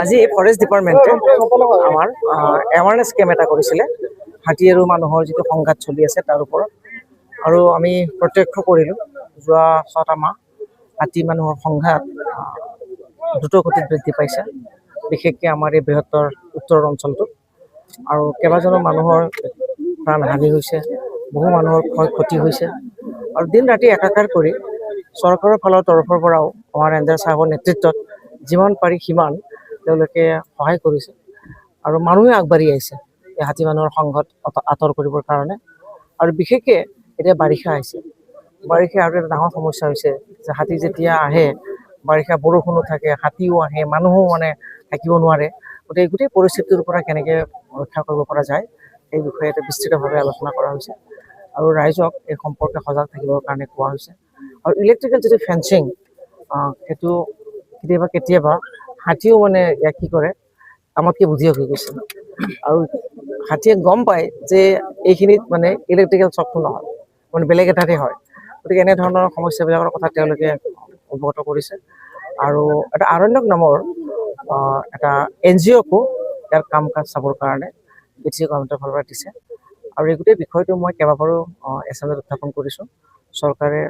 আজি ফৰেষ্ট ডিপাৰ্টমেণ্টে আমাৰ awareness camp এটা কৰিছিলে হাতী আৰু মানুহৰ যিটো সংঘাত চলি আছে তাৰ ওপৰত। আৰু আমি প্ৰত্যক্ষ কৰিলোঁ যোৱা 6টা মাহ হাতী মানুহৰ সংঘাত দ্ৰুতগতিত বৃদ্ধি পাইছে, বিশেষকৈ আমাৰ এই বৃহত্তৰ উত্তৰ অঞ্চলটোত। আৰু কেইবাজনো মানুহৰ প্ৰাণহানি হৈছে, বহু মানুহৰ ক্ষয় ক্ষতি হৈছে। আৰু দিন ৰাতি একাকাৰ কৰি চৰকাৰৰ ফালৰ তৰফৰ পৰাও আমাৰ ৰেঞ্জাৰ চাহাবৰ নেতৃত্বত যিমান পাৰি সিমান তেওঁলোকে সহায় কৰিছে আৰু মানুহে আগবাঢ়ি আহিছে এই হাতী মানুহৰ সংঘাত আঁতৰ কৰিবৰ কাৰণে। আৰু বিশেষকৈ এতিয়া বাৰিষা আহিছে, বাৰিষা আৰু এটা ডাঙৰ সমস্যা হৈছে যে হাতী যেতিয়া আহে, বাৰিষা বৰষুণো থাকে, হাতীও আহে, মানুহো থাকিব নোৱাৰে। গতিকে গোটেই পৰিস্থিতিটোৰ পৰা কেনেকৈ ৰক্ষা কৰিব পৰা যায় এই বিষয়ে এটা বিস্তৃতভাৱে আলোচনা কৰা হৈছে আৰু ৰাইজক এই সম্পৰ্কে সজাগ থাকিবৰ কাৰণে কোৱা হৈছে। আৰু ইলেক্ট্ৰিকেল যিটো ফেঞ্চিং সেইটো কেতিয়াবা হাতীও ইয়াক কি কৰে আমাতকৈ বুদ্ধি হৈ গৈছে। আৰু হাতীয়ে গম পায় যে এইখিনিত ইলেক্ট্ৰিকেল চকটো নহয়, বেলেগ এটাতে হয়। গতিকে এনেধৰণৰ সমস্যাবিলাকৰ কথা তেওঁলোকে অৱগত কৰিছে। আৰু এটা আৰণ্যক নামৰ এটা NGOকো ইয়াৰ কাম কাজ চাবৰ কাৰণে BTC গভৰ্ণমেণ্টৰ ফালৰ পৰা দিছে। আৰু এই গোটেই বিষয়টো মই কেইবাবাৰো এছেম্বলিত উত্থাপন কৰিছোঁ। চৰকাৰে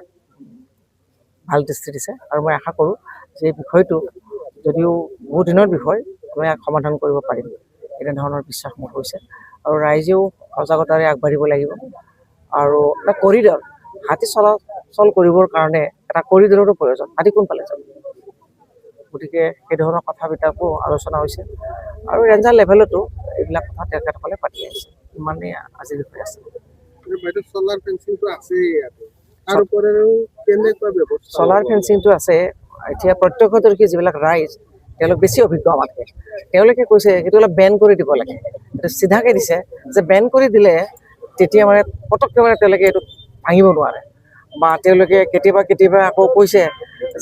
ভাল দৃষ্টি দিছে আৰু মই আশা কৰোঁ যে এই বিষয়টো যদিও বহু দিনৰ বিষয় আমি ইয়াক সমাধান কৰিব পাৰিম, এনেধৰণৰ বিশ্বাস মোৰ হৈছে। আৰু ৰাইজেও সজাগতাৰে আগবাঢ়িব লাগিব। আৰু এটা কৰিডৰ, হাতী চলাচল কৰিবৰ কাৰণে এটা কৰিডৰৰো প্ৰয়োজন। হাতী কোনফালে যাব? গতিকে সেই ধৰণৰ কথাবিলাকো আলোচনা হৈছে আৰু ৰেঞ্জাৰ লেভেলতো এইবিলাক কথা তেখেতসকলে পাতি আহিছে। ইমানেই আজিৰ বিষয়ে আছে। চলাৰ ফেঞ্চিংটো আছে। এতিয়া প্ৰত্যক্ষদৰ্শী যিবিলাক ৰাইজ তেওঁলোক বেছি অভিজ্ঞ আমাতকৈ। তেওঁলোকে কৈছে সেইটো অলপ বেন কৰি দিব লাগে। এইটো চিধাকৈ দিছে যে বেন কৰি দিলে তেতিয়া পটককৈ তেওঁলোকে এইটো ভাঙিব নোৱাৰে। বা তেওঁলোকে কেতিয়াবা আকৌ কৈছে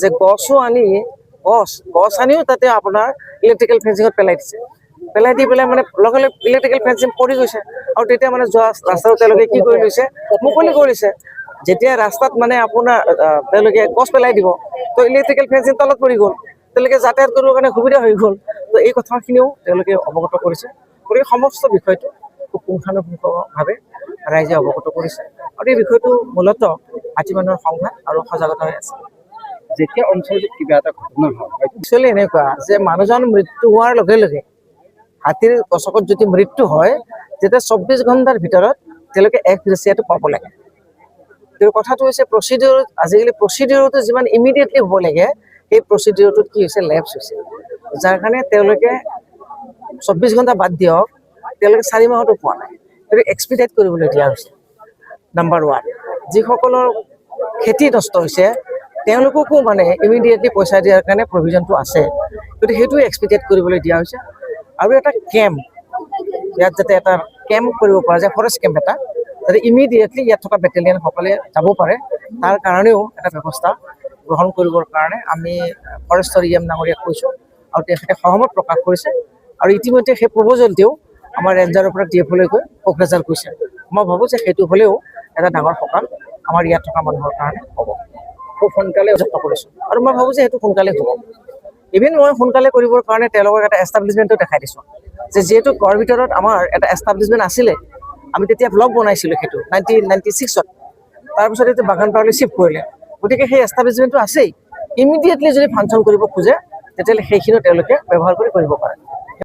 যে গছ আনিও তাতে আপোনাৰ ইলেক্ট্ৰিকেল ফেঞ্চিঙত পেলাই দিছে। পেলাই দি পেলাই লগে লগে ইলেক্ট্ৰিকেল ফেঞ্চিং পৰি গৈছে। আৰু তেতিয়া যোৱা ৰাস্তাটো তেওঁলোকে কি কৰি লৈছে, মুকলি কৰিছে। যেতিয়া ৰাস্তাত আপোনাৰ তেওঁলোকে গছ পেলাই দিব তো ইলেক্ট্ৰিকেল ফেঞ্চিং তলত পৰি গ'ল, তেওঁলোকে যাতায়াত কৰিবৰ কাৰণে সুবিধা হৈ গ'ল। তো এই কথাখিনিও তেওঁলোকে অৱগত কৰিছে। গতিকে সমস্ত বিষয়টো খুব পুংখানুপুংখভাৱে ৰাইজে অৱগত কৰিছে। আৰু এই বিষয়টো মূলতঃ হাতী মানুহৰ সংঘাত আৰু সজাগতা হৈ আছে। যেতিয়া অঞ্চলটোত কিবা এটা ঘটনা হয়, একচুৱেলি এনেকুৱা যে মানুহজন মৃত্যু হোৱাৰ লগে লগে হাতীৰ গছকত যদি মৃত্যু হয় তেতিয়া 24 ঘণ্টাৰ ভিতৰত তেওঁলোকে এক্সগ্ৰেছিয়াটো পাব লাগে। কিন্তু কথাটো হৈছে আজিকালি প্ৰচিডিউৰটো যিমান ইমিডিয়েটলি হ'ব লাগে সেই প্ৰচিডিউৰটোত কি হৈছে, লেপছ হৈছে। যাৰ কাৰণে তেওঁলোকে 24 ঘণ্টা বাদ দিয়ক, তেওঁলোকে 4 মাহতো পোৱা নাই। গতিকে এক্সপিডাইট কৰিবলৈ দিয়া হৈছে। নাম্বাৰ 1, যিসকলৰ খেতি নষ্ট হৈছে তেওঁলোককো ইমিডিয়েটলি পইচা দিয়াৰ কাৰণে প্ৰভিজনটো আছে। গতিকে সেইটো এক্সপিডাইট কৰিবলৈ দিয়া হৈছে। আৰু এটা কেম্প, ইয়াত যাতে এটা কেম্প কৰিব পৰা যায়, ফৰেষ্ট কেম্প এটা, যাতে ইমিডিয়েটলি ইয়াত থকা বেটেলিয়ানসকলে যাব পাৰে, তাৰ কাৰণেও এটা ব্যৱস্থা গ্ৰহণ কৰিবৰ কাৰণে আমি ফৰেষ্টৰ EM ডাঙৰীয়াক কৈছোঁ আৰু তেখেতে সহমত প্ৰকাশ কৰিছে। আৰু ইতিমধ্যে সেই প্ৰপ'জেলটিও আমাৰ ৰেঞ্জাৰৰ পৰা DF-লৈ গৈ কোকৰাঝাৰ গৈছে। মই ভাবোঁ যে সেইটো হ'লেও এটা ডাঙৰ সকাহ আমাৰ ইয়াত থকা মানুহৰ কাৰণে হ'ব। খুব সোনকালে যত্ন কৰিছোঁ আৰু মই ভাবোঁ যে সেইটো সোনকালে হ'ব। ইভিন মই সোনকালে কৰিবৰ কাৰণে তেওঁলোকক এটা এষ্টাব্লিছমেণ্টো দেখাই দিছোঁ যে যিহেতু গড় ভিতৰত আমাৰ এটা এষ্টাব্লিছমেণ্ট আছিলে, আমি তেতিয়া ব্লক বনাইছিলোঁ সেইটো 1996-ত। তাৰপিছত এইটো বাগানপাৰালৈ চিফ্ট কৰিলে। গতিকে সেই এষ্টাব্লিছমেণ্টটো আছেই। ইমিডিয়েটলি যদি ফাংচন কৰিব খোজে তেতিয়াহ'লে সেইখিনিও তেওঁলোকে ব্যৱহাৰ কৰিব পাৰে।